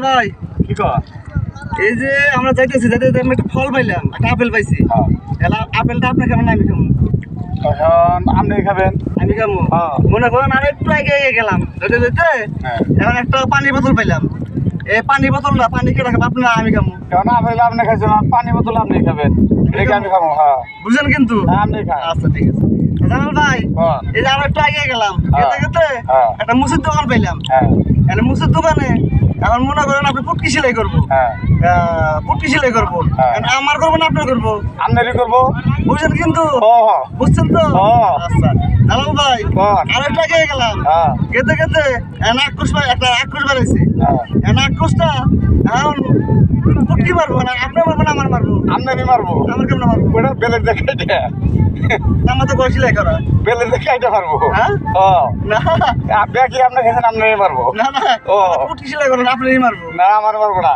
ভাই কি কর? এই যে আমরা যাইতেছি আমি একটা ফল পাইলাম, একটা আপেল পাইছি। আপেলটা আপনি খাবেন না আমি খাবো? এখন আপনি খাবেন? আমি খাবো। মনে করেন আমি একটু আগে গেলাম যেতে যেতে, এখন একটা পানির বোতল পাইলাম। এই পানির বোতলটা পানি কে রাখবেন আপনি না আমি খাবো? কেন আপেল আপনি খাইছেন, পানি বোতল আপনি খাবেন, এটা আমি খাবো। হ্যাঁ বুঝলেন কিন্তু? আপনি খান। আচ্ছা ঠিক আছে। জানাল ভাই, এই যে আমরা একটু আগে গেলাম, যেতে যেতে একটা মুসির দোকান পাইলাম। মানে মুসির দোকানে এখন মনে করেন আপনি পুটকি সেলাই করবো, পুটকি সেলাই করবো। আমার করবো না আপনার করবো? আপনারই করবো। বুঝছেন কিন্তু? বুঝছেন তো? আচ্ছা জানাল ভাই, আর একটু আগে গেলাম, গেতে গেতে একটা আক্রোশ বাড়াইছে। আক্রোশটা এখন পুটকি মারবো না আপনি মারবো না আমার মারবো? আপনারই মারবো। আমার কেমন মারবো? ওটা বেলের দেখাই দেয়, আমার তো করে সেলাই করা। বেলের দেখাইতে পারবো। হ্যাঁ না আপনি কি আপনি খাইছেন, আপনারই মারবো। না না, পুটকি সেলাই করেন আপনি মারবো? না আমার মারবো না।